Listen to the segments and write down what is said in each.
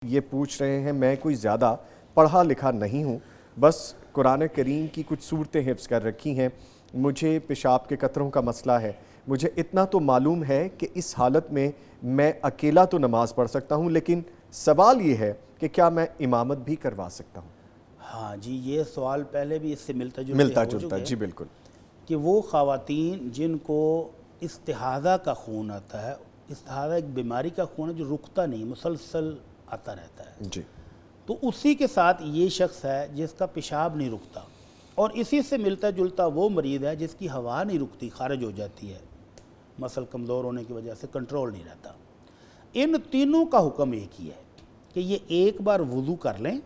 یہ پوچھ رہے ہیں میں کوئی زیادہ پڑھا لکھا نہیں ہوں، بس قرآن کریم کی کچھ صورتیں حفظ کر رکھی ہیں، مجھے پیشاب کے قطروں کا مسئلہ ہے، مجھے اتنا تو معلوم ہے کہ اس حالت میں اکیلا تو نماز پڑھ سکتا ہوں، لیکن سوال یہ ہے کہ کیا میں امامت بھی کروا سکتا ہوں؟ ہاں جی، یہ سوال پہلے بھی اس سے ملتا جلتا جی بالکل، کہ وہ خواتین جن کو استحاضہ کا خون آتا ہے، استحاضہ ایک بیماری کا خون ہے جو رکتا نہیں، مسلسل آتا رہتا ہے، جی تو اسی کے ساتھ یہ شخص ہے جس کا پیشاب نہیں رکتا، اور اسی سے ملتا جلتا وہ مریض ہے جس کی ہوا نہیں رکتی، خارج ہو جاتی ہے، مسل کمزور ہونے کی وجہ سے کنٹرول نہیں رہتا۔ ان تینوں کا حکم ایک ہی ہے کہ یہ ایک بار وضو کر لیں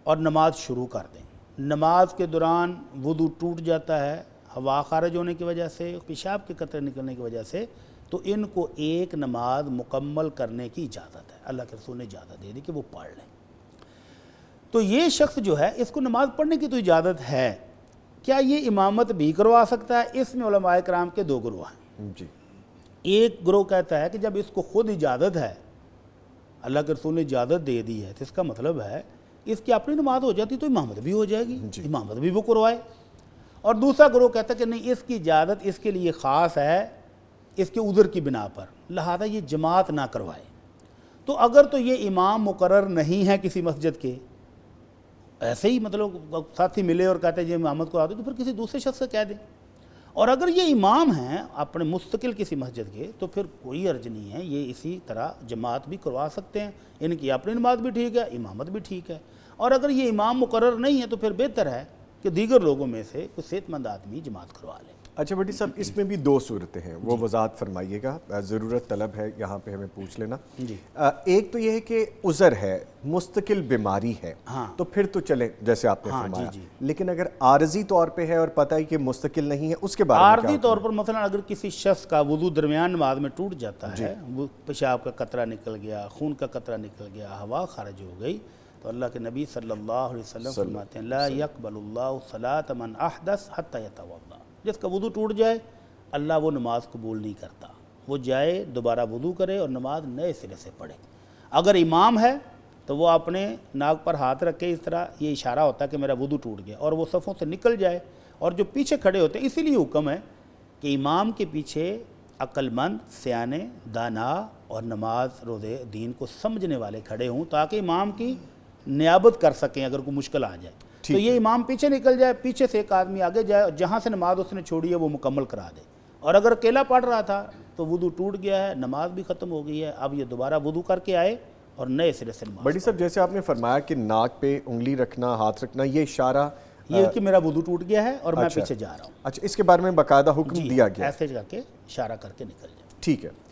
اور نماز شروع کر دیں۔ نماز کے دوران وضو ٹوٹ جاتا ہے ہوا خارج ہونے کی وجہ سے، پیشاب کے قطرے نکلنے کی وجہ سے، تو ان کو ایک نماز مکمل کرنے کی اجازت ہے، اللہ کے رسول نے اجازت دے دی کہ وہ پڑھ لیں۔ تو یہ شخص جو ہے اس کو نماز پڑھنے کی تو اجازت ہے، کیا یہ امامت بھی کروا سکتا ہے؟ اس میں علماء کرام کے دو گروہ ہیں۔ جی ایک گروہ کہتا ہے کہ جب اس کو خود اجازت ہے، اللہ کے رسول نے اجازت دے دی ہے، تو اس کا مطلب ہے اس کی اپنی نماز ہو جاتی تو امامت بھی ہو جائے گی، امامت بھی وہ کروائے۔ اور دوسرا گروہ کہتا ہے کہ نہیں، اس کی اجازت اس کے لیے خاص ہے، اس کے عذر کی بنا پر، لہذا یہ جماعت نہ کروائے۔ تو اگر تو یہ امام مقرر نہیں ہے کسی مسجد کے، ایسے ہی مطلب ساتھی ملے اور کہتے ہیں یہ امامت کو آتے، تو پھر کسی دوسرے شخص سے کہہ دیں۔ اور اگر یہ امام ہیں اپنے مستقل کسی مسجد کے، تو پھر کوئی حرج نہیں ہے، یہ اسی طرح جماعت بھی کروا سکتے ہیں، ان کی اپنی نماز بھی ٹھیک ہے، امامت بھی ٹھیک ہے۔ اور اگر یہ امام مقرر نہیں ہے تو پھر بہتر ہے کہ دیگر لوگوں میں سے کوئی صحت مند آدمی جماعت کروا لے۔ اچھا بھٹی صاحب، اس میں بھی دو صورتیں ہیں، وہ وضاحت فرمائیے گا، ضرورت طلب ہے یہاں پہ ہمیں پوچھ لینا۔ ایک تو یہ ہے کہ عذر ہے، مستقل بیماری ہے، تو پھر تو چلیں جیسے آپ نے فرمایا، لیکن اگر عارضی طور پہ ہے اور پتہ ہے کہ مستقل نہیں ہے، اس کے بارے میں کیا؟ عارضی طور پر مثلا اگر کسی شخص کا وضو درمیان نماز میں ٹوٹ جاتا ہے، وہ پیشاب کا قطرہ نکل گیا، خون کا قطرہ نکل گیا، ہوا خارج ہو گئی، تو اللہ کے نبی صلی اللہ علیہ وسلم فرماتے ہیں لا يقبل اللہ صلاۃ من احدث حتی یتوضا، جس کا وضو ٹوٹ جائے اللہ وہ نماز قبول نہیں کرتا، وہ جائے دوبارہ وضو کرے اور نماز نئے سرے سے پڑھے۔ اگر امام ہے تو وہ اپنے ناک پر ہاتھ رکھے، اس طرح یہ اشارہ ہوتا ہے کہ میرا وضو ٹوٹ گیا، اور وہ صفوں سے نکل جائے، اور جو پیچھے کھڑے ہوتے ہیں، اسی لیے حکم ہے کہ امام کے پیچھے عقل مند، سیانے، دانا اور نماز روزے دین کو سمجھنے والے کھڑے ہوں، تاکہ امام کی نیابت کر سکیں اگر کوئی مشکل آ جائے۔ تو یہ امام پیچھے نکل جائے، پیچھے سے ایک آدمی آگے جائے، اور جہاں سے نماز اس نے چھوڑی ہے وہ مکمل کرا دے۔ اور اگر اکیلا پڑھ رہا تھا تو وضو ٹوٹ گیا ہے، نماز بھی ختم ہو گئی ہے، اب یہ دوبارہ وضو کر کے آئے اور نئے سرے سے نماز۔ بڑی صاحب جیسے آپ نے فرمایا کہ ناک پہ انگلی رکھنا، ہاتھ رکھنا، یہ اشارہ یہ کہ میرا وضو ٹوٹ گیا ہے اور میں پیچھے جا رہا ہوں، اچھا اس کے بارے میں باقاعدہ حکم دیا گیا، ایسے کر کے اشارہ کر کے نکل جائے۔ ٹھیک ہے۔